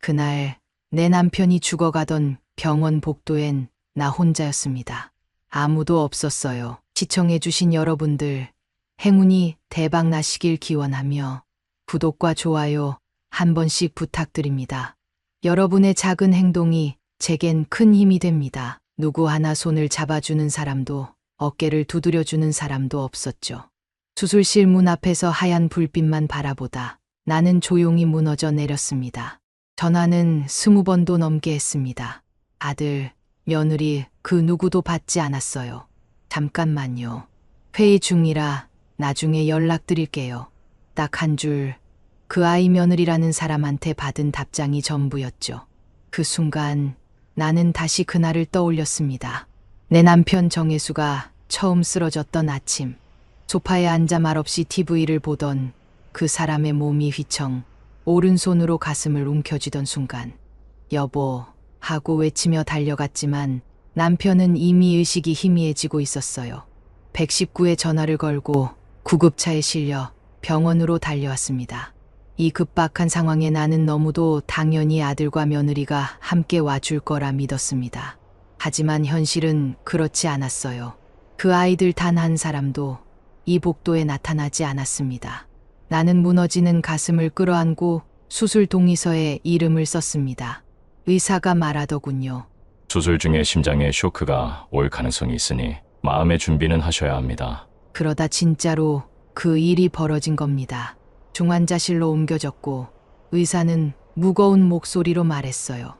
그날 내 남편이 죽어가던 병원 복도엔 나 혼자였습니다. 아무도 없었어요. 시청해주신 여러분들, 행운이 대박 나시길 기원하며 구독과 좋아요 한 번씩 부탁드립니다. 여러분의 작은 행동이 제겐 큰 힘이 됩니다. 누구 하나 손을 잡아주는 사람도 어깨를 두드려주는 사람도 없었죠. 수술실 문 앞에서 하얀 불빛만 바라보다 나는 조용히 무너져 내렸습니다. 전화는 20번도 넘게 했습니다. 아들, 며느리 그 누구도 받지 않았어요. 잠깐만요. 회의 중이라 나중에 연락드릴게요. 딱 한 줄, 그 아이 며느리라는 사람한테 받은 답장이 전부였죠. 그 순간 나는 다시 그날을 떠올렸습니다. 내 남편 정혜수가 처음 쓰러졌던 아침, 소파에 앉아 말없이 TV를 보던 그 사람의 몸이 휘청 오른손으로 가슴을 움켜쥐던 순간, 여보 하고 외치며 달려갔지만 남편은 이미 의식이 희미해지고 있었어요. 119에 전화를 걸고 구급차에 실려 병원으로 달려왔습니다. 이 급박한 상황에 나는 너무도 당연히 아들과 며느리가 함께 와줄 거라 믿었습니다. 하지만 현실은 그렇지 않았어요. 그 아이들 단 한 사람도 이 복도에 나타나지 않았습니다. 나는 무너지는 가슴을 끌어안고 수술 동의서에 이름을 썼습니다. 의사가 말하더군요. 수술 중에 심장에 쇼크가 올 가능성이 있으니 마음의 준비는 하셔야 합니다. 그러다 진짜로 그 일이 벌어진 겁니다. 중환자실로 옮겨졌고 의사는 무거운 목소리로 말했어요.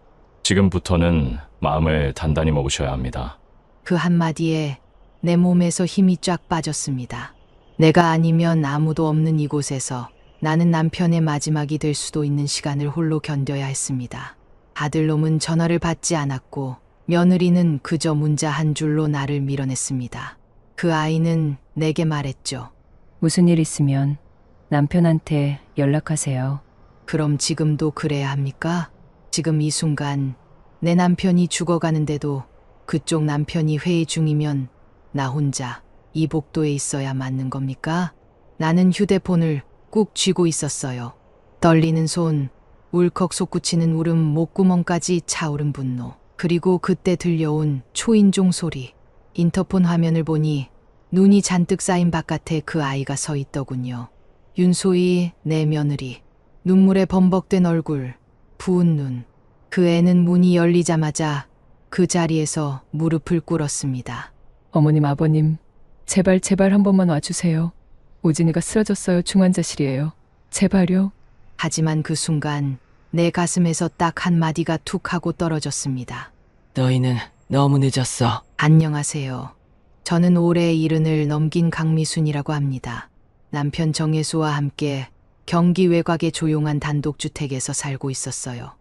지금부터는 마음을 단단히 먹으셔야 합니다. 그 한마디에 내 몸에서 힘이 쫙 빠졌습니다. 내가 아니면 아무도 없는 이곳에서 나는 남편의 마지막이 될 수도 있는 시간을 홀로 견뎌야 했습니다. 아들놈은 전화를 받지 않았고 며느리는 그저 문자 한 줄로 나를 밀어냈습니다. 그 아이는 내게 말했죠. 무슨 일 있으면 남편한테 연락하세요. 그럼 지금도 그래야 합니까? 지금 이 순간 내 남편이 죽어가는데도 그쪽 남편이 회의 중이면 나 혼자 이 복도에 있어야 맞는 겁니까? 나는 휴대폰을 꾹 쥐고 있었어요. 떨리는 손, 울컥 솟구치는 울음, 목구멍까지 차오른 분노. 그리고 그때 들려온 초인종 소리. 인터폰 화면을 보니 눈이 잔뜩 쌓인 바깥에 그 아이가 서 있더군요. 윤소희, 내 며느리. 눈물에 범벅된 얼굴, 부은 눈. 그 애는 문이 열리자마자 그 자리에서 무릎을 꿇었습니다. 어머님, 아버님, 제발 한 번만 와주세요. 오진이가 쓰러졌어요. 중환자실이에요. 제발요. 하지만 그 순간 내 가슴에서 딱 한마디가 툭 하고 떨어졌습니다. 너희는 너무 늦었어. 안녕하세요. 저는 올해 70을 넘긴 강미순이라고 합니다. 남편 정혜수와 함께 경기 외곽의 조용한 단독주택에서 살고 있었어요.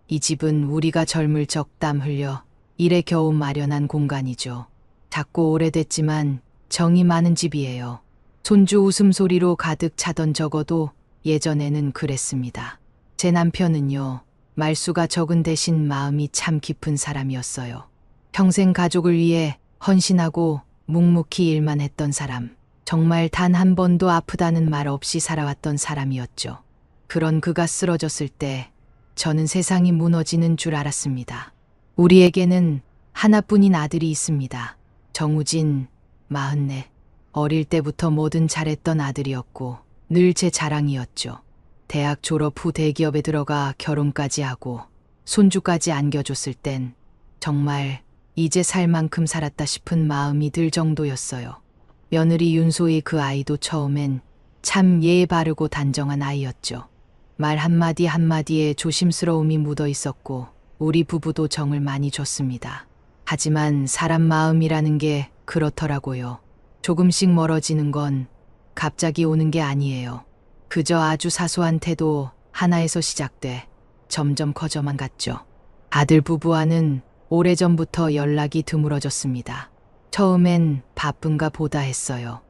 이 집은 우리가 젊을 적 땀 흘려 일에 겨우 마련한 공간이죠. 작고 오래됐지만 정이 많은 집이에요. 손주 웃음소리로 가득 차던 적어도 예전에는 그랬습니다. 제 남편은요, 말수가 적은 대신 마음이 참 깊은 사람이었어요. 평생 가족을 위해 헌신하고 묵묵히 일만 했던 사람. 정말 단 한 번도 아프다는 말 없이 살아왔던 사람이었죠. 그런 그가 쓰러졌을 때 저는 세상이 무너지는 줄 알았습니다. 우리에게는 하나뿐인 아들이 있습니다. 정우진, 44. 어릴 때부터 뭐든 잘했던 아들이었고 늘 제 자랑이었죠. 대학 졸업 후 대기업에 들어가 결혼까지 하고 손주까지 안겨줬을 땐 정말 이제 살 만큼 살았다 싶은 마음이 들 정도였어요. 며느리 윤소희, 그 아이도 처음엔 참 예의 바르고 단정한 아이였죠. 말 한마디 한마디에 조심스러움이 묻어 있었고 우리 부부도 정을 많이 줬습니다. 하지만 사람 마음이라는 게 그렇더라고요. 조금씩 멀어지는 건 갑자기 오는 게 아니에요. 그저 아주 사소한 태도 하나에서 시작돼 점점 커져만 갔죠. 아들 부부와는 오래전부터 연락이 드물어졌습니다. 처음엔 바쁜가 보다 했어요.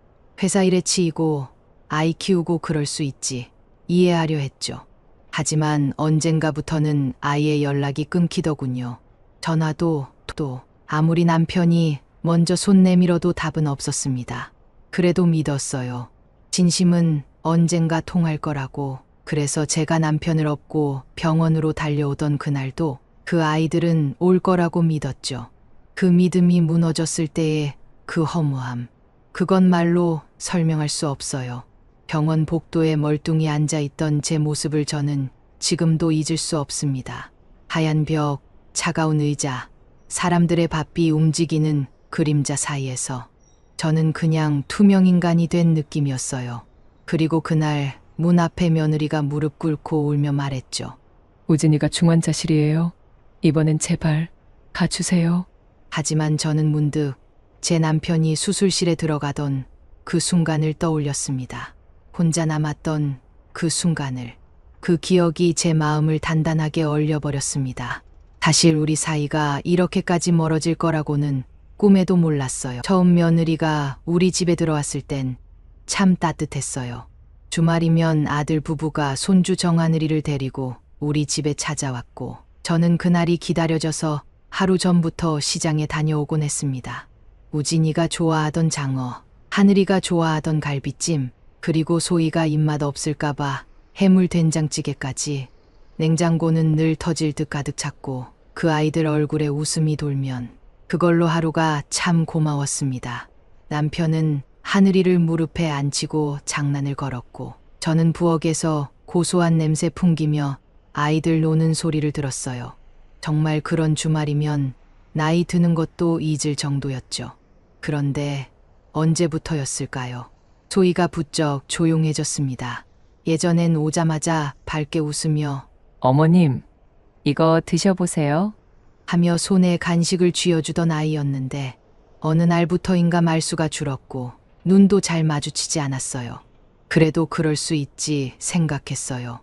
회사 일에 치이고 아이 키우고 그럴 수 있지, 이해하려 했죠. 하지만 언젠가부터는 아이의 연락이 끊기더군요. 전화도 또 아무리 남편이 먼저 손 내밀어도 답은 없었습니다. 그래도 믿었어요. 진심은 언젠가 통할 거라고. 그래서 제가 남편을 업고 병원으로 달려오던 그날도 그 아이들은 올 거라고 믿었죠. 그 믿음이 무너졌을 때의 그 허무함. 그건 말로 설명할 수 없어요. 병원 복도에 멀뚱히 앉아있던 제 모습을 저는 지금도 잊을 수 없습니다. 하얀 벽, 차가운 의자, 사람들의 바삐 움직이는 그림자 사이에서 저는 그냥 투명 인간이 된 느낌이었어요. 그리고 그날 문 앞에 며느리가 무릎 꿇고 울며 말했죠. 우진이가 중환자실이에요. 이번엔 제발 가주세요. 하지만 저는 문득 제 남편이 수술실에 들어가던 그 순간을 떠올렸습니다. 혼자 남았던 그 순간을. 그 기억이 제 마음을 단단하게 얼려버렸습니다. 사실 우리 사이가 이렇게까지 멀어질 거라고는 꿈에도 몰랐어요. 처음 며느리가 우리 집에 들어왔을 땐 참 따뜻했어요. 주말이면 아들 부부가 손주 정하늘이를 데리고 우리 집에 찾아왔고 저는 그날이 기다려져서 하루 전부터 시장에 다녀오곤 했습니다. 우진이가 좋아하던 장어, 하늘이가 좋아하던 갈비찜, 그리고 소희가 입맛 없을까봐 해물 된장찌개까지. 냉장고는 늘 터질 듯 가득 찼고 그 아이들 얼굴에 웃음이 돌면 그걸로 하루가 참 고마웠습니다. 남편은 하늘이를 무릎에 앉히고 장난을 걸었고 저는 부엌에서 고소한 냄새 풍기며 아이들 노는 소리를 들었어요. 정말 그런 주말이면 나이 드는 것도 잊을 정도였죠. 그런데 언제부터였을까요? 소희가 부쩍 조용해졌습니다. 예전엔 오자마자 밝게 웃으며 어머님, 이거 드셔보세요. 하며 손에 간식을 쥐어주던 아이였는데 어느 날부터인가 말수가 줄었고 눈도 잘 마주치지 않았어요. 그래도 그럴 수 있지 생각했어요.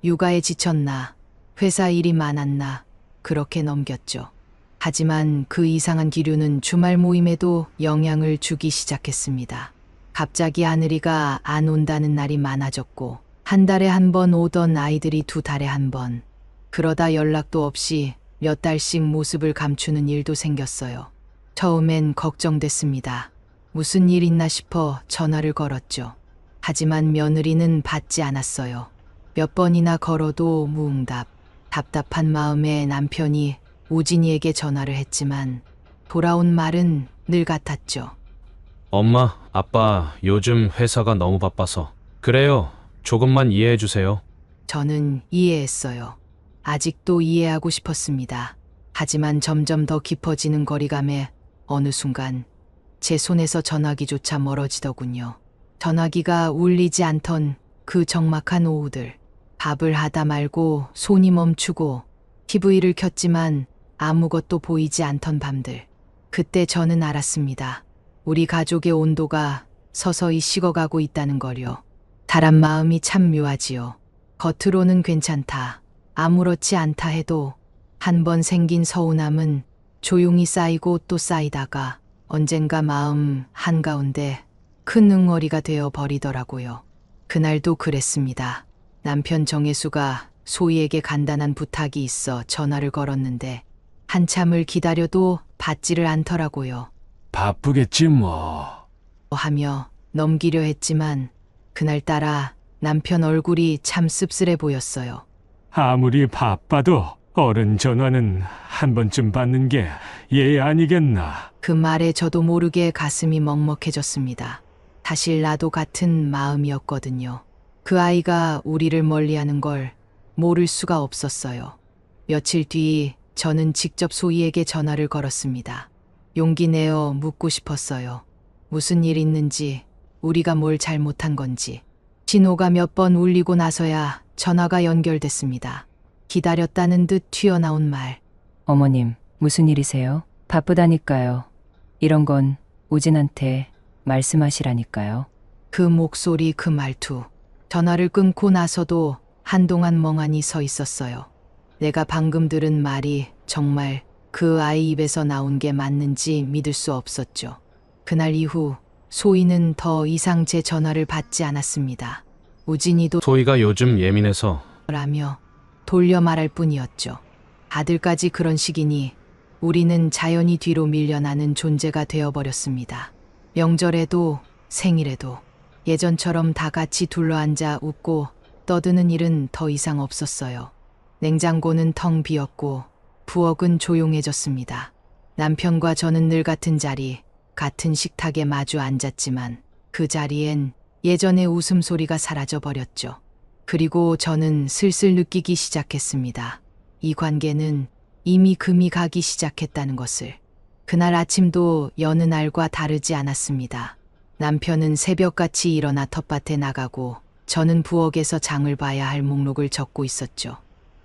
육아에 지쳤나, 회사 일이 많았나, 그렇게 넘겼죠. 하지만 그 이상한 기류는 주말 모임에도 영향을 주기 시작했습니다. 갑자기 하늘이가 안 온다는 날이 많아졌고 한 달에 한 번 오던 아이들이 두 달에 한 번. 그러다 연락도 없이 몇 달씩 모습을 감추는 일도 생겼어요. 처음엔 걱정됐습니다. 무슨 일 있나 싶어 전화를 걸었죠. 하지만 며느리는 받지 않았어요. 몇 번이나 걸어도 무응답. 답답한 마음에 남편이 우진이에게 전화를 했지만 돌아온 말은 늘 같았죠. 엄마, 아빠 요즘 회사가 너무 바빠서. 그래요. 조금만 이해해 주세요. 저는 이해했어요. 아직도 이해하고 싶었습니다. 하지만 점점 더 깊어지는 거리감에 어느 순간 제 손에서 전화기조차 멀어지더군요. 전화기가 울리지 않던 그 적막한 오후들. 밥을 하다 말고 손이 멈추고 TV를 켰지만 아무것도 보이지 않던 밤들. 그때 저는 알았습니다. 우리 가족의 온도가 서서히 식어가고 있다는 걸요. 사람 마음이 참 묘하지요. 겉으로는 괜찮다, 아무렇지 않다 해도 한 번 생긴 서운함은 조용히 쌓이고 또 쌓이다가 언젠가 마음 한가운데 큰 응어리가 되어 버리더라고요. 그날도 그랬습니다. 남편 정혜수가 소희에게 간단한 부탁이 있어 전화를 걸었는데 한참을 기다려도 받지를 않더라고요. 바쁘겠지 뭐. 하며 넘기려 했지만 그날따라 남편 얼굴이 참 씁쓸해 보였어요. 아무리 바빠도 어른 전화는 한 번쯤 받는 게 예의 아니겠나. 그 말에 저도 모르게 가슴이 먹먹해졌습니다. 사실 나도 같은 마음이었거든요. 그 아이가 우리를 멀리하는 걸 모를 수가 없었어요. 며칠 뒤 저는 직접 소희에게 전화를 걸었습니다. 용기 내어 묻고 싶었어요. 무슨 일 있는지, 우리가 뭘 잘못한 건지. 신호가 몇 번 울리고 나서야 전화가 연결됐습니다. 기다렸다는 듯 튀어나온 말. 어머님, 무슨 일이세요? 바쁘다니까요. 이런 건 우진한테 말씀하시라니까요. 그 목소리, 그 말투. 전화를 끊고 나서도 한동안 멍하니 서 있었어요. 내가 방금 들은 말이 정말 그 아이 입에서 나온 게 맞는지 믿을 수 없었죠. 그날 이후 소희는 더 이상 제 전화를 받지 않았습니다. 우진이도 소희가 요즘 예민해서. 라며 돌려 말할 뿐이었죠. 아들까지 그런 식이니 우리는 자연히 뒤로 밀려나는 존재가 되어버렸습니다. 명절에도 생일에도 예전처럼 다 같이 둘러앉아 웃고 떠드는 일은 더 이상 없었어요. 냉장고는 텅 비었고 부엌은 조용해졌습니다. 남편과 저는 늘 같은 자리, 같은 식탁에 마주 앉았지만 그 자리엔 예전의 웃음소리가 사라져 버렸죠. 그리고 저는 슬슬 느끼기 시작했습니다. 이 관계는 이미 금이 가기 시작했다는 것을. 그날 아침도 여느 날과 다르지 않았습니다. 남편은 새벽같이 일어나 텃밭에 나가고 저는 부엌에서 장을 봐야 할 목록을 적고 있었죠.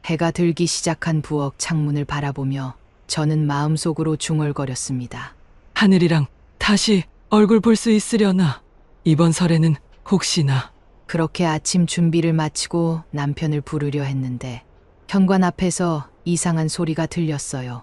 해가 들기 시작한 부엌 창문을 바라보며 저는 마음속으로 중얼거렸습니다. 하늘이랑 다시 얼굴 볼 수 있으려나? 이번 설에는 혹시나. 그렇게 아침 준비를 마치고 남편을 부르려 했는데 현관 앞에서 이상한 소리가 들렸어요.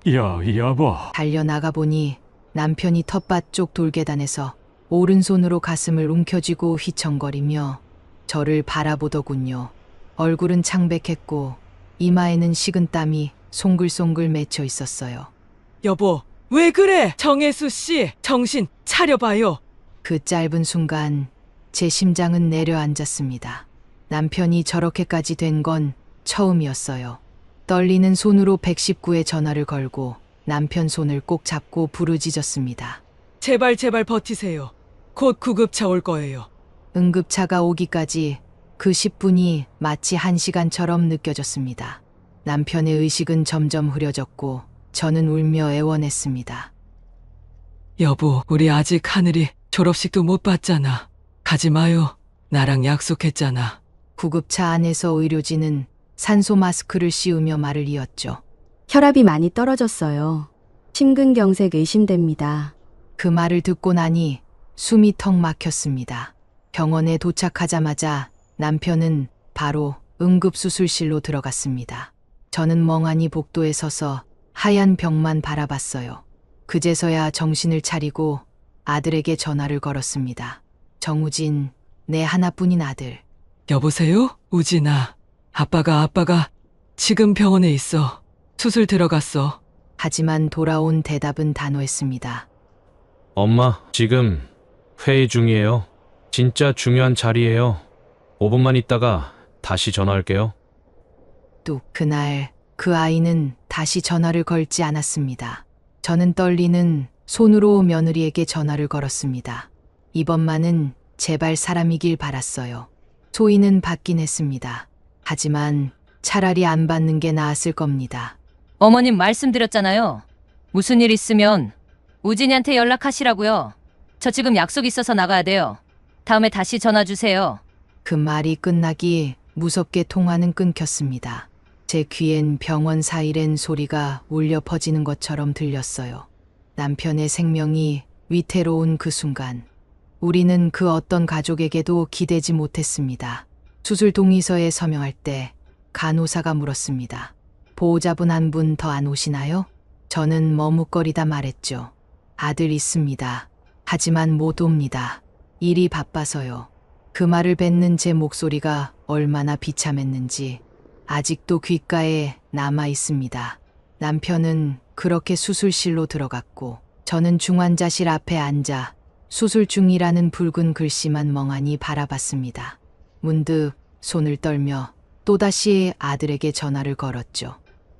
여보. 달려나가 보니 남편이 텃밭 쪽 돌계단에서 오른손으로 가슴을 움켜쥐고 휘청거리며 저를 바라보더군요. 얼굴은 창백했고 이마에는 식은 땀이 송글송글 맺혀 있었어요. 여보, 왜 그래? 정혜수 씨, 정신 차려봐요. 그 짧은 순간 제 심장은 내려앉았습니다. 남편이 저렇게까지 된 건 처음이었어요. 떨리는 손으로 119에 전화를 걸고 남편 손을 꼭 잡고 부르짖었습니다. 제발 버티세요. 곧 구급차 올 거예요. 응급차가 오기까지 그 10분이 마치 1시간처럼 느껴졌습니다. 남편의 의식은 점점 흐려졌고 저는 울며 애원했습니다. 여보, 우리 아직 하늘이 졸업식도 못 봤잖아. 가지 마요. 나랑 약속했잖아. 구급차 안에서 의료진은 산소 마스크를 씌우며 말을 이었죠. 혈압이 많이 떨어졌어요. 심근경색 의심됩니다. 그 말을 듣고 나니 숨이 턱 막혔습니다. 병원에 도착하자마자 남편은 바로 응급수술실로 들어갔습니다. 저는 멍하니 복도에 서서 하얀 벽만 바라봤어요. 그제서야 정신을 차리고 아들에게 전화를 걸었습니다. 정우진, 내 하나뿐인 아들. 여보세요? 우진아. 아빠가 지금 병원에 있어. 수술 들어갔어. 하지만 돌아온 대답은 단호했습니다. 엄마, 지금 회의 중이에요. 진짜 중요한 자리예요. 5분만 있다가 다시 전화할게요. 또 그날 그 아이는 다시 전화를 걸지 않았습니다. 저는 떨리는 손으로 며느리에게 전화를 걸었습니다. 이번만은 제발 사람이길 바랐어요. 소인은 받긴 했습니다. 하지만 차라리 안 받는 게 나았을 겁니다. 어머님 말씀드렸잖아요. 무슨 일 있으면 우진이한테 연락하시라고요. 저 지금 약속 있어서 나가야 돼요. 다음에 다시 전화 주세요. 그 말이 끝나기 무섭게 통화는 끊겼습니다. 제 귀엔 병원 사이렌 소리가 울려 퍼지는 것처럼 들렸어요. 남편의 생명이 위태로운 그 순간, 우리는 그 어떤 가족에게도 기대지 못했습니다. 수술 동의서에 서명할 때 간호사가 물었습니다. 보호자분 한 분 더 안 오시나요? 저는 머뭇거리다 말했죠. 아들 있습니다. 하지만 못 옵니다. 일이 바빠서요. 그 말을 뱉는 제 목소리가 얼마나 비참했는지 아직도 귓가에 남아 있습니다. 남편은 그렇게 수술실로 들어갔고 저는 중환자실 앞에 앉아 수술 중이라는 붉은 글씨만 멍하니 바라봤습니다. 문득 손을 떨며 또다시 아들에게 전화를 걸었죠.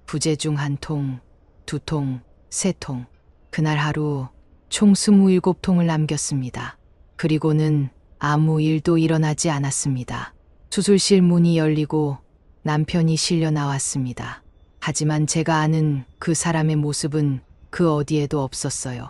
부재 중 1통, 2통, 3통. 그날 하루 총 27통을 남겼습니다. 그리고는 아무 일도 일어나지 않았습니다. 수술실 문이 열리고 남편이 실려 나왔습니다. 하지만 제가 아는 그 사람의 모습은 그 어디에도 없었어요.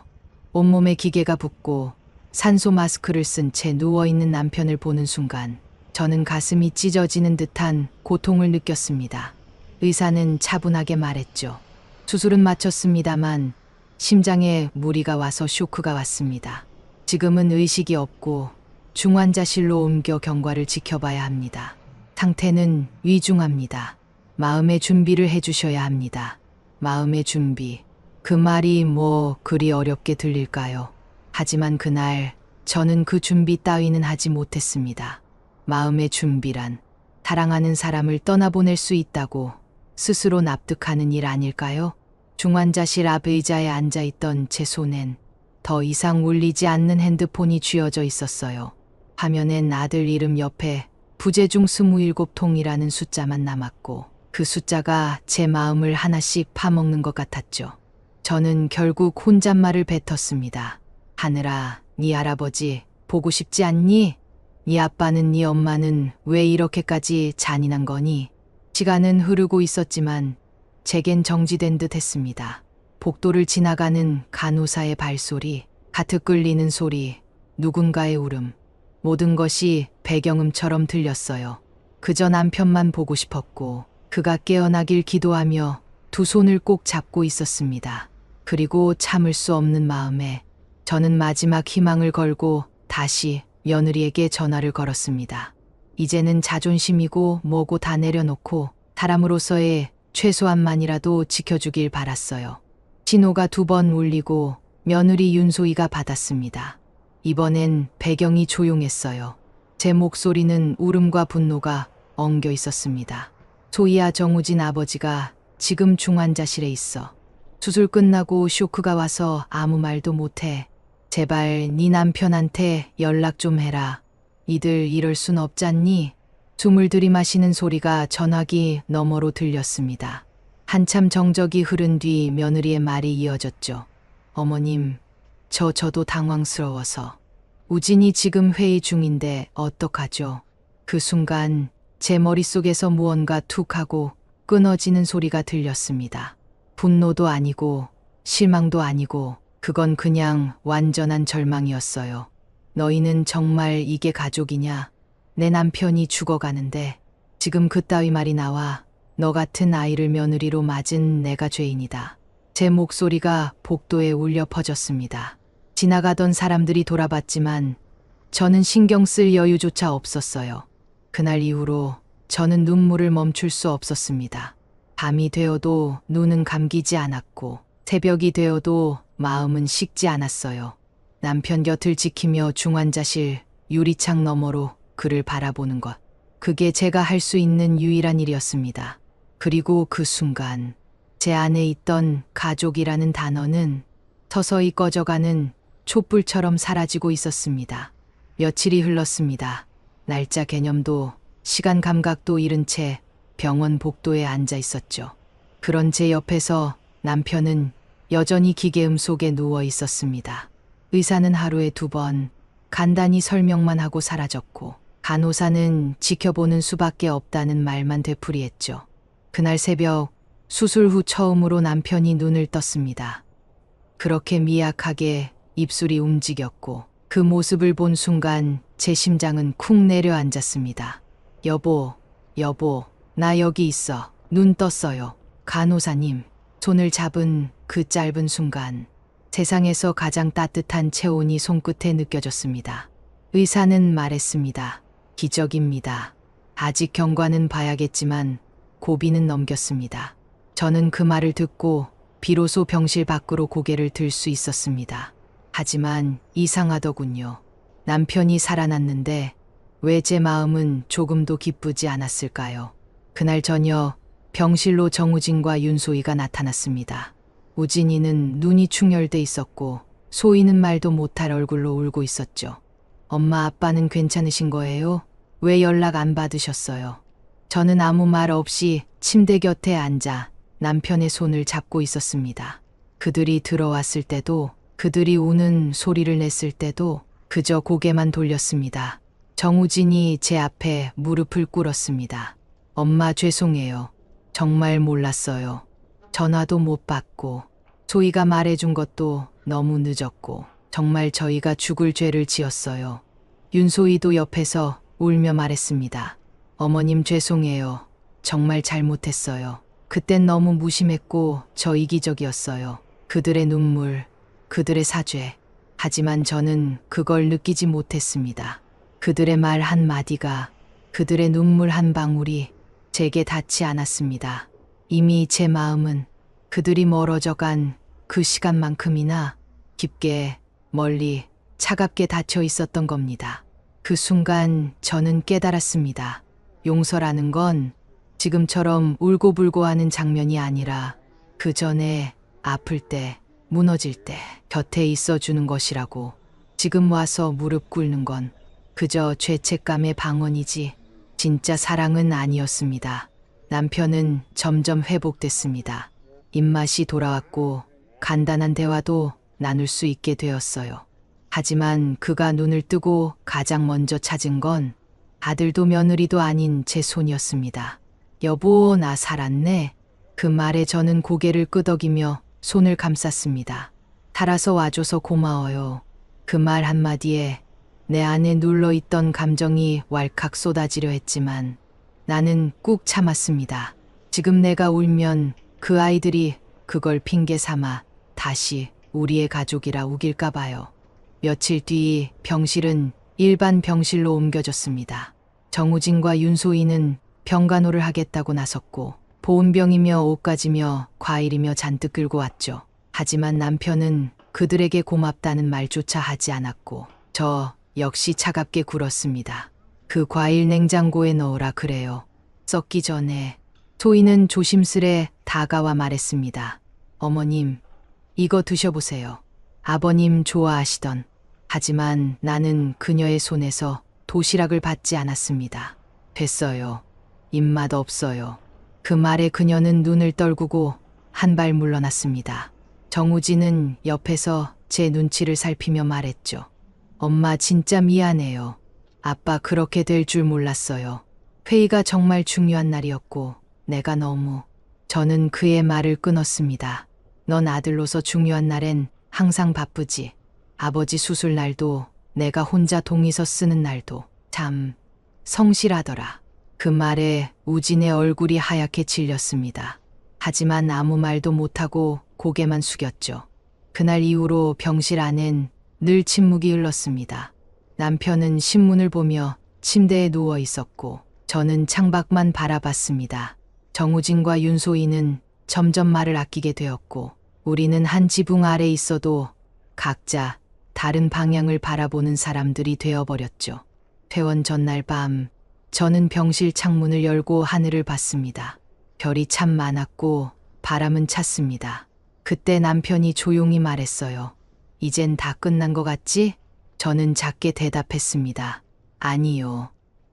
온몸에 기계가 붙고 산소 마스크를 쓴 채 누워있는 남편을 보는 순간 저는 가슴이 찢어지는 듯한 고통을 느꼈습니다. 의사는 차분하게 말했죠. 수술은 마쳤습니다만 심장에 무리가 와서 쇼크가 왔습니다. 지금은 의식이 없고 중환자실로 옮겨 경과를 지켜봐야 합니다. 상태는 위중합니다. 마음의 준비를 해주셔야 합니다. 마음의 준비. 그 말이 뭐 그리 어렵게 들릴까요? 하지만 그날 저는 그 준비 따위는 하지 못했습니다. 마음의 준비란 사랑하는 사람을 떠나보낼 수 있다고 스스로 납득하는 일 아닐까요? 중환자실 앞 의자에 앉아있던 제 손엔 더 이상 울리지 않는 핸드폰이 쥐어져 있었어요. 화면엔 아들 이름 옆에 부재 중 27통이라는 숫자만 남았고 그 숫자가 제 마음을 하나씩 파먹는 것 같았죠. 저는 결국 혼잣말을 뱉었습니다. 하늘아, 네 할아버지 보고 싶지 않니? 네 아빠는 네 엄마는 왜 이렇게까지 잔인한 거니? 시간은 흐르고 있었지만 제겐 정지된 듯 했습니다. 복도를 지나가는 간호사의 발소리, 가득 끌리는 소리, 누군가의 울음, 모든 것이 배경음처럼 들렸어요. 그저 남편만 보고 싶었고 그가 깨어나길 기도하며 두 손을 꼭 잡고 있었습니다. 그리고 참을 수 없는 마음에 저는 마지막 희망을 걸고 다시 며느리에게 전화를 걸었습니다. 이제는 자존심이고 뭐고 다 내려놓고 사람으로서의 최소한만이라도 지켜주길 바랐어요. 신호가 2번 울리고 며느리 윤소희가 받았습니다. 이번엔 배경이 조용했어요. 제 목소리는 울음과 분노가 엉겨 있었습니다. 소희야, 정우진 아버지가 지금 중환자실에 있어. 수술 끝나고 쇼크가 와서 아무 말도 못해. 제발 네 남편한테 연락 좀 해라. 이들 이럴 순 없잖니? 숨을 들이마시는 소리가 전화기 너머로 들렸습니다. 한참 정적이 흐른 뒤 며느리의 말이 이어졌죠. 어머님, 저도 당황스러워서. 우진이 지금 회의 중인데 어떡하죠? 그 순간 제 머릿속에서 무언가 툭 하고 끊어지는 소리가 들렸습니다. 분노도 아니고 실망도 아니고 그건 그냥 완전한 절망이었어요. 너희는 정말 이게 가족이냐? 내 남편이 죽어가는데 지금 그따위 말이 나와. 너 같은 아이를 며느리로 맞은 내가 죄인이다. 제 목소리가 복도에 울려 퍼졌습니다. 지나가던 사람들이 돌아봤지만 저는 신경 쓸 여유조차 없었어요. 그날 이후로 저는 눈물을 멈출 수 없었습니다. 밤이 되어도 눈은 감기지 않았고 새벽이 되어도 마음은 식지 않았어요. 남편 곁을 지키며 중환자실 유리창 너머로 그를 바라보는 것. 그게 제가 할 수 있는 유일한 일이었습니다. 그리고 그 순간 제 안에 있던 가족이라는 단어는 서서히 꺼져가는 촛불처럼 사라지고 있었습니다. 며칠이 흘렀습니다. 날짜 개념도 시간 감각도 잃은 채 병원 복도에 앉아 있었죠. 그런 제 옆에서 남편은 여전히 기계음 속에 누워 있었습니다. 의사는 하루에 2번 간단히 설명만 하고 사라졌고 간호사는 지켜보는 수밖에 없다는 말만 되풀이했죠. 그날 새벽 수술 후 처음으로 남편이 눈을 떴습니다. 그렇게 미약하게 입술이 움직였고 그 모습을 본 순간 제 심장은 쿵 내려앉았습니다. 여보, 나 여기 있어. 눈 떴어요. 간호사님, 손을 잡은 그 짧은 순간 세상에서 가장 따뜻한 체온이 손끝에 느껴졌습니다. 의사는 말했습니다. 기적입니다. 아직 경과는 봐야겠지만 고비는 넘겼습니다. 저는 그 말을 듣고 비로소 병실 밖으로 고개를 들 수 있었습니다. 하지만 이상하더군요. 남편이 살아났는데 왜 제 마음은 조금도 기쁘지 않았을까요? 그날 저녁 병실로 정우진과 윤소희가 나타났습니다. 우진이는 눈이 충혈돼 있었고 소희는 말도 못할 얼굴로 울고 있었죠. 엄마, 아빠는 괜찮으신 거예요? 왜 연락 안 받으셨어요? 저는 아무 말 없이 침대 곁에 앉아 남편의 손을 잡고 있었습니다. 그들이 들어왔을 때도, 그들이 우는 소리를 냈을 때도 그저 고개만 돌렸습니다. 정우진이 제 앞에 무릎을 꿇었습니다. 엄마, 죄송해요. 정말 몰랐어요. 전화도 못 받고 소희가 말해준 것도 너무 늦었고 정말 저희가 죽을 죄를 지었어요. 윤소희도 옆에서 울며 말했습니다. 어머님, 죄송해요. 정말 잘못했어요. 그땐 너무 무심했고 저 이기적이었어요. 그들의 눈물, 그들의 사죄. 하지만 저는 그걸 느끼지 못했습니다. 그들의 말 한마디가, 그들의 눈물 한 방울이 제게 닿지 않았습니다. 이미 제 마음은 그들이 멀어져 간 그 시간만큼이나 깊게, 멀리, 차갑게 닫혀 있었던 겁니다. 그 순간 저는 깨달았습니다. 용서라는 건 지금처럼 울고불고 하는 장면이 아니라 그 전에 아플 때, 무너질 때 곁에 있어주는 것이라고. 지금 와서 무릎 꿇는 건 그저 죄책감의 방언이지 진짜 사랑은 아니었습니다. 남편은 점점 회복됐습니다. 입맛이 돌아왔고 간단한 대화도 나눌 수 있게 되었어요. 하지만 그가 눈을 뜨고 가장 먼저 찾은 건 아들도 며느리도 아닌 제 손이었습니다. 여보, 나 살았네. 그 말에 저는 고개를 끄덕이며 손을 감쌌습니다. 살아서 와줘서 고마워요. 그 말 한마디에 내 안에 눌러있던 감정이 왈칵 쏟아지려 했지만 나는 꾹 참았습니다. 지금 내가 울면 그 아이들이 그걸 핑계 삼아 다시 우리의 가족이라 우길까 봐요. 며칠 뒤 병실은 일반 병실로 옮겨졌습니다. 정우진과 윤소희는 병간호를 하겠다고 나섰고 보온병이며 옷가지며 과일이며 잔뜩 끌고 왔죠. 하지만 남편은 그들에게 고맙다는 말조차 하지 않았고 저 역시 차갑게 굴었습니다. 그 과일 냉장고에 넣으라 그래요. 썩기 전에. 소희는 조심스레 다가와 말했습니다. 어머님, 이거 드셔보세요. 아버님 좋아하시던. 하지만 나는 그녀의 손에서 도시락을 받지 않았습니다. 됐어요. 입맛 없어요. 그 말에 그녀는 눈을 떨구고 한 발 물러났습니다. 정우진은 옆에서 제 눈치를 살피며 말했죠. 엄마 진짜 미안해요. 아빠 그렇게 될 줄 몰랐어요. 회의가 정말 중요한 날이었고 내가 너무. 저는 그의 말을 끊었습니다. 넌 아들로서 중요한 날엔 항상 바쁘지. 아버지 수술 날도 내가 혼자 동의서 쓰는 날도 참 성실하더라. 그 말에 우진의 얼굴이 하얗게 질렸습니다. 하지만 아무 말도 못하고 고개만 숙였죠. 그날 이후로 병실 안엔 늘 침묵이 흘렀습니다. 남편은 신문을 보며 침대에 누워 있었고 저는 창밖만 바라봤습니다. 정우진과 윤소희는 점점 말을 아끼게 되었고 우리는 한 지붕 아래 있어도 각자 다른 방향을 바라보는 사람들이 되어버렸죠. 퇴원 전날 밤 저는 병실 창문을 열고 하늘을 봤습니다. 별이 참 많았고 바람은 찼습니다. 그때 남편이 조용히 말했어요. 이젠 다 끝난 것 같지? 저는 작게 대답했습니다. 아니요.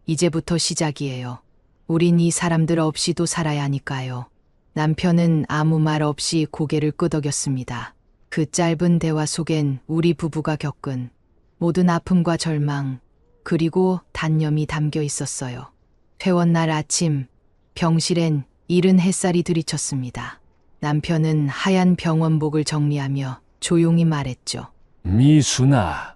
이제부터 시작이에요. 우린 이 사람들 없이도 살아야 하니까요. 남편은 아무 말 없이 고개를 끄덕였습니다. 그 짧은 대화 속엔 우리 부부가 겪은 모든 아픔과 절망, 그리고 단념이 담겨 있었어요. 퇴원 날 아침, 병실엔 이른 햇살이 들이쳤습니다. 남편은 하얀 병원복을 정리하며 조용히 말했죠. 미순아,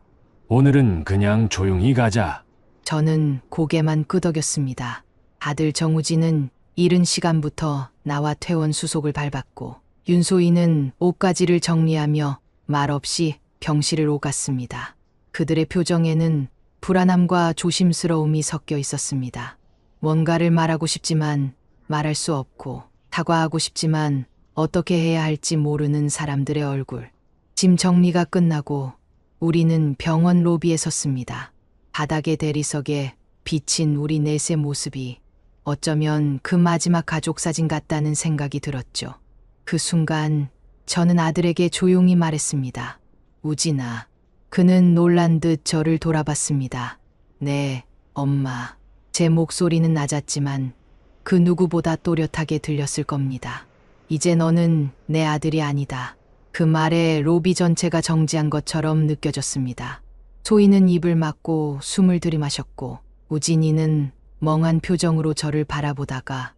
오늘은 그냥 조용히 가자. 저는 고개만 끄덕였습니다. 아들 정우진은 이른 시간부터 나와 퇴원 수속을 밟았고 윤소희는 옷가지를 정리하며 말없이 병실을 오갔습니다. 그들의 표정에는 불안함과 조심스러움이 섞여 있었습니다. 뭔가를 말하고 싶지만 말할 수 없고 사과하고 싶지만 어떻게 해야 할지 모르는 사람들의 얼굴. 짐 정리가 끝나고 우리는 병원 로비에 섰습니다. 바닥의 대리석에 비친 우리 넷의 모습이 어쩌면 그 마지막 가족 사진 같다는 생각이 들었죠. 그 순간 저는 아들에게 조용히 말했습니다. 우진아. 그는 놀란 듯 저를 돌아봤습니다. 네, 엄마. 제 목소리는 낮았지만 그 누구보다 또렷하게 들렸을 겁니다. 이제 너는 내 아들이 아니다. 그 말에 로비 전체가 정지한 것처럼 느껴졌습니다. 소희는 입을 막고 숨을 들이마셨고 우진이는 멍한 표정으로 저를 바라보다가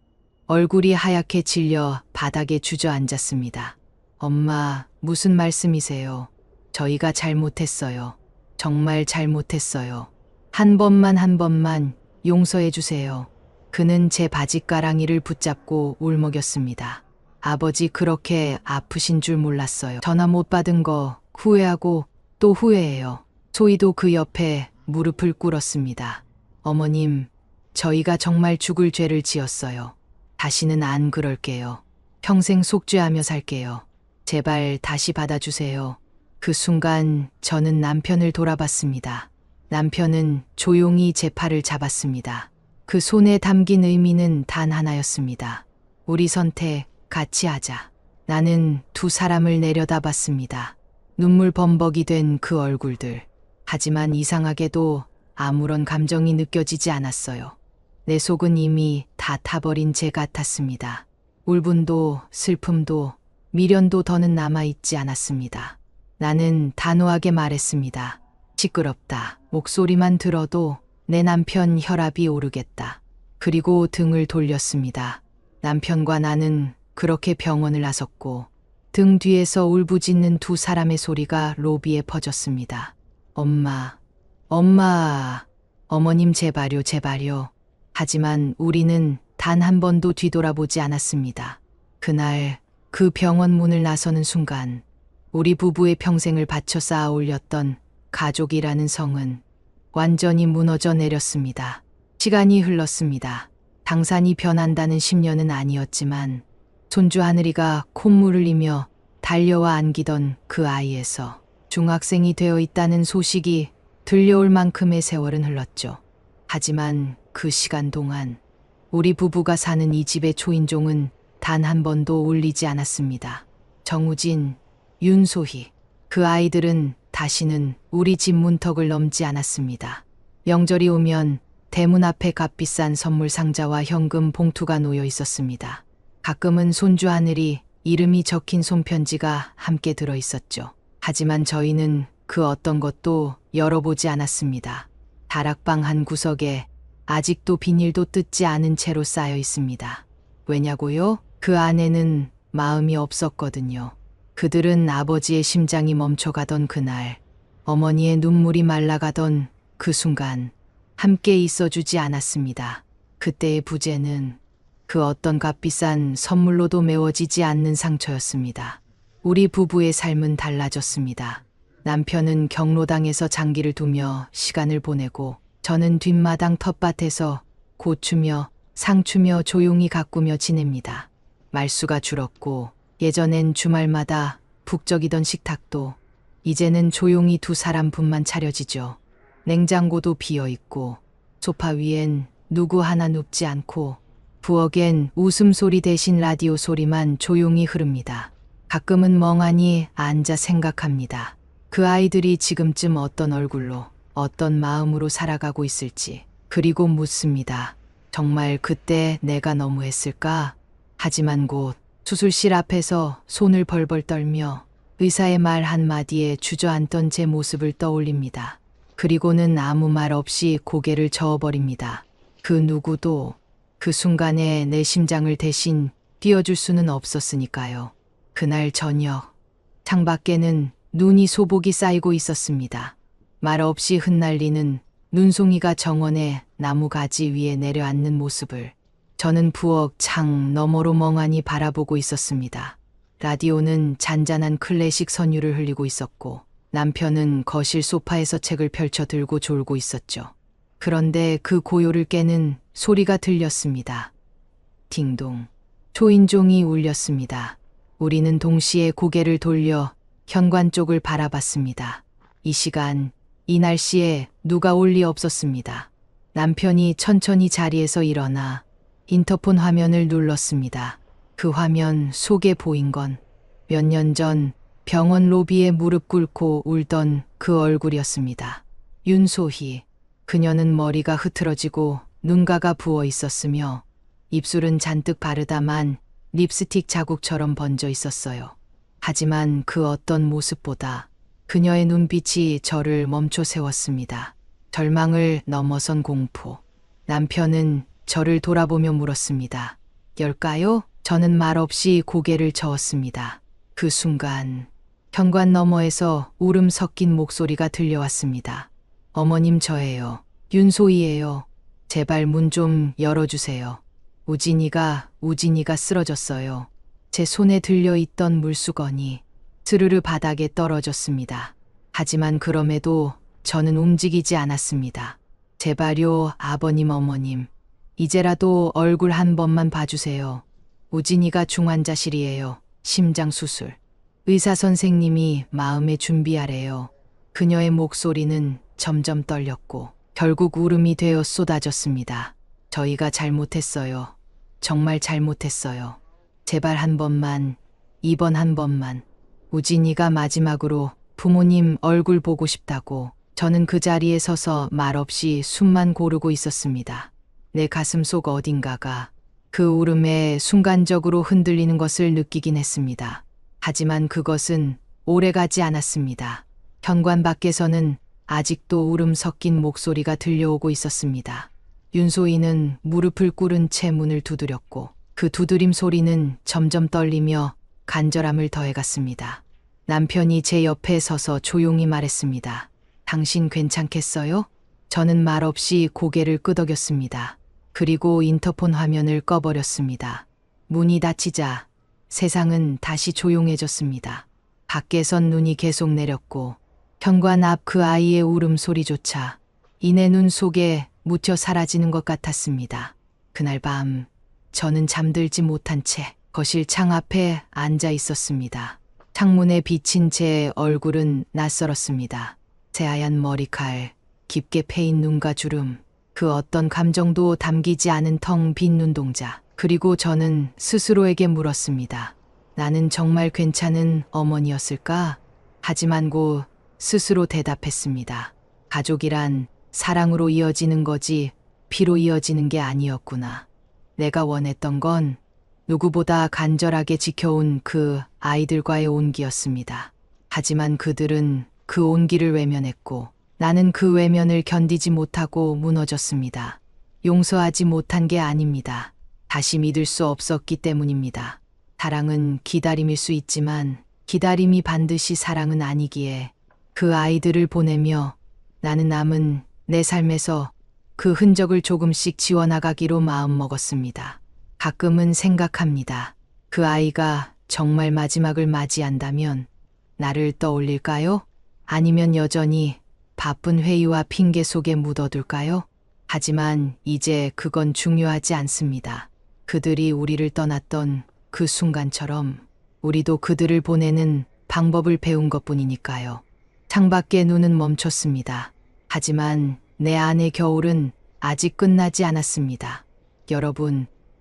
얼굴이 하얗게 질려 바닥에 주저앉았습니다. 엄마, 무슨 말씀이세요? 저희가 잘못했어요. 정말 잘못했어요. 한 번만 용서해 주세요. 그는 제 바지가랑이를 붙잡고 울먹였습니다. 아버지 그렇게 아프신 줄 몰랐어요. 전화 못 받은 거 후회하고 또 후회해요. 소희도 그 옆에 무릎을 꿇었습니다. 어머님, 저희가 정말 죽을 죄를 지었어요. 다시는 안 그럴게요. 평생 속죄하며 살게요. 제발 다시 받아주세요. 그 순간 저는 남편을 돌아봤습니다. 남편은 조용히 제 팔을 잡았습니다. 그 손에 담긴 의미는 단 하나였습니다. 우리 선택 같이 하자. 나는 두 사람을 내려다봤습니다. 눈물 범벅이 된 그 얼굴들. 하지만 이상하게도 아무런 감정이 느껴지지 않았어요. 내 속은 이미 다 타버린 재 같았습니다. 울분도 슬픔도 미련도 더는 남아있지 않았습니다. 나는 단호하게 말했습니다. 시끄럽다. 목소리만 들어도 내 남편 혈압이 오르겠다. 그리고 등을 돌렸습니다. 남편과 나는 그렇게 병원을 나섰고 등 뒤에서 울부짖는 두 사람의 소리가 로비에 퍼졌습니다. 엄마, 엄마, 어머님 제발요, 제발요. 하지만 우리는 단 한 번도 뒤돌아보지 않았습니다. 그날 그 병원 문을 나서는 순간 우리 부부의 평생을 바쳐 쌓아 올렸던 가족이라는 성은 완전히 무너져 내렸습니다. 시간이 흘렀습니다. 당산이 변한다는 10년은 아니었지만 손주 하늘이가 콧물을 흘리며 달려와 안기던 그 아이에서 중학생이 되어 있다는 소식이 들려올 만큼의 세월은 흘렀죠. 하지만 그 시간 동안 우리 부부가 사는 이 집의 초인종은 단 한 번도 울리지 않았습니다. 정우진, 윤소희, 그 아이들은 다시는 우리 집 문턱을 넘지 않았습니다. 명절이 오면 대문 앞에 값비싼 선물 상자와 현금 봉투가 놓여 있었습니다. 가끔은 손주 하늘이 이름이 적힌 손편지가 함께 들어 있었죠. 하지만 저희는 그 어떤 것도 열어보지 않았습니다. 다락방 한 구석에 아직도 비닐도 뜯지 않은 채로 쌓여 있습니다. 왜냐고요? 그 안에는 마음이 없었거든요. 그들은 아버지의 심장이 멈춰가던 그날, 어머니의 눈물이 말라가던 그 순간 함께 있어주지 않았습니다. 그때의 부재는 그 어떤 값비싼 선물로도 메워지지 않는 상처였습니다. 우리 부부의 삶은 달라졌습니다. 남편은 경로당에서 장기를 두며 시간을 보내고 저는 뒷마당 텃밭에서 고추며 상추며 조용히 가꾸며 지냅니다. 말수가 줄었고 예전엔 주말마다 북적이던 식탁도 이제는 조용히 두 사람분만 차려지죠. 냉장고도 비어있고 소파 위엔 누구 하나 눕지 않고 부엌엔 웃음소리 대신 라디오 소리만 조용히 흐릅니다. 가끔은 멍하니 앉아 생각합니다. 그 아이들이 지금쯤 어떤 얼굴로 어떤 마음으로 살아가고 있을지. 그리고 묻습니다. 정말 그때 내가 너무했을까? 하지만 곧 수술실 앞에서 손을 벌벌 떨며 의사의 말 한마디에 주저앉던 제 모습을 떠올립니다. 그리고는 아무 말 없이 고개를 저어버립니다. 그 누구도 그 순간에 내 심장을 대신 뛰어줄 수는 없었으니까요. 그날 저녁, 창밖에는 눈이 소복이 쌓이고 있었습니다. 말 없이 흩날리는 눈송이가 정원의 나무 가지 위에 내려앉는 모습을 저는 부엌 창 너머로 멍하니 바라보고 있었습니다. 라디오는 잔잔한 클래식 선율을 흘리고 있었고 남편은 거실 소파에서 책을 펼쳐 들고 졸고 있었죠. 그런데 그 고요를 깨는 소리가 들렸습니다. 딩동. 초인종이 울렸습니다. 우리는 동시에 고개를 돌려 현관 쪽을 바라봤습니다. 이 시간, 이 날씨에 누가 올 리 없었습니다. 남편이 천천히 자리에서 일어나 인터폰 화면을 눌렀습니다. 그 화면 속에 보인 건 몇 년 전 병원 로비에 무릎 꿇고 울던 그 얼굴이었습니다. 윤소희. 그녀는 머리가 흐트러지고 눈가가 부어 있었으며 입술은 잔뜩 바르다만 립스틱 자국처럼 번져 있었어요. 하지만 그 어떤 모습보다 그녀의 눈빛이 저를 멈춰 세웠습니다. 절망을 넘어선 공포. 남편은 저를 돌아보며 물었습니다. 열까요? 저는 말없이 고개를 저었습니다. 그 순간 현관 너머에서 울음 섞인 목소리가 들려왔습니다. 어머님 저예요. 윤소희예요. 제발 문 좀 열어주세요. 우진이가 쓰러졌어요. 제 손에 들려있던 물수건이 스르르 바닥에 떨어졌습니다. 하지만 그럼에도 저는 움직이지 않았습니다. 제발요 아버님 어머님. 이제라도 얼굴 한 번만 봐주세요. 우진이가 중환자실이에요. 심장 수술. 의사 선생님이 마음의 준비하래요. 그녀의 목소리는 점점 떨렸고 결국 울음이 되어 쏟아졌습니다. 저희가 잘못했어요. 정말 잘못했어요. 제발 한 번만, 이번 한 번만. 우진이가 마지막으로 부모님 얼굴 보고 싶다고. 저는 그 자리에 서서 말없이 숨만 고르고 있었습니다. 내 가슴 속 어딘가가 그 울음에 순간적으로 흔들리는 것을 느끼긴 했습니다. 하지만 그것은 오래가지 않았습니다. 현관 밖에서는 아직도 울음 섞인 목소리가 들려오고 있었습니다. 윤소희는 무릎을 꿇은 채 문을 두드렸고 그 두드림 소리는 점점 떨리며 간절함을 더해갔습니다. 남편이 제 옆에 서서 조용히 말했습니다. 당신 괜찮겠어요? 저는 말없이 고개를 끄덕였습니다. 그리고 인터폰 화면을 꺼버렸습니다. 문이 닫히자 세상은 다시 조용해졌습니다. 밖에선 눈이 계속 내렸고 현관 앞 그 아이의 울음소리조차 이내 눈 속에 묻혀 사라지는 것 같았습니다. 그날 밤 저는 잠들지 못한 채 거실 창 앞에 앉아 있었습니다. 창문에 비친 제 얼굴은 낯설었습니다. 새하얀 머리칼, 깊게 패인 눈과 주름, 그 어떤 감정도 담기지 않은 텅 빈 눈동자. 그리고 저는 스스로에게 물었습니다. 나는 정말 괜찮은 어머니였을까? 하지만 곧 스스로 대답했습니다. 가족이란 사랑으로 이어지는 거지 피로 이어지는 게 아니었구나. 내가 원했던 건 누구보다 간절하게 지켜온 그 아이들과의 온기였습니다. 하지만 그들은 그 온기를 외면했고 나는 그 외면을 견디지 못하고 무너졌습니다. 용서하지 못한 게 아닙니다. 다시 믿을 수 없었기 때문입니다. 사랑은 기다림일 수 있지만 기다림이 반드시 사랑은 아니기에 그 아이들을 보내며 나는 남은 내 삶에서 그 흔적을 조금씩 지워나가기로 마음먹었습니다. 가끔은 생각합니다. 그 아이가 정말 마지막을 맞이한다면 나를 떠올릴까요? 아니면 여전히 바쁜 회의와 핑계 속에 묻어둘까요? 하지만 이제 그건 중요하지 않습니다. 그들이 우리를 떠났던 그 순간처럼 우리도 그들을 보내는 방법을 배운 것뿐이니까요. 창밖에 눈은 멈췄습니다. 하지만 내 안의 겨울은 아직 끝나지 않았습니다.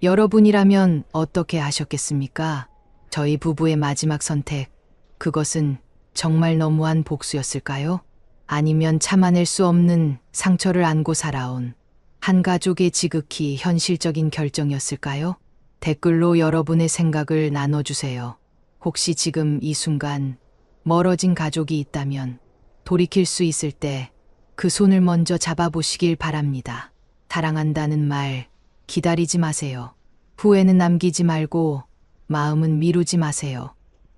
여러분이라면 어떻게 하셨겠습니까? 저희 부부의 마지막 선택, 그것은 정말 너무한 복수였을까요? 아니면 참아낼 수 없는 상처를 안고 살아온 한 가족의 지극히 현실적인 결정이었을까요? 댓글로 여러분의 생각을 나눠주세요. 혹시 지금 이 순간 멀어진 가족이 있다면 돌이킬 수 있을 때 그 손을 먼저 잡아보시길 바랍니다. 사랑한다는 말 기다리지 마세요. 후회는 남기지 말고 마음은 미루지 마세요.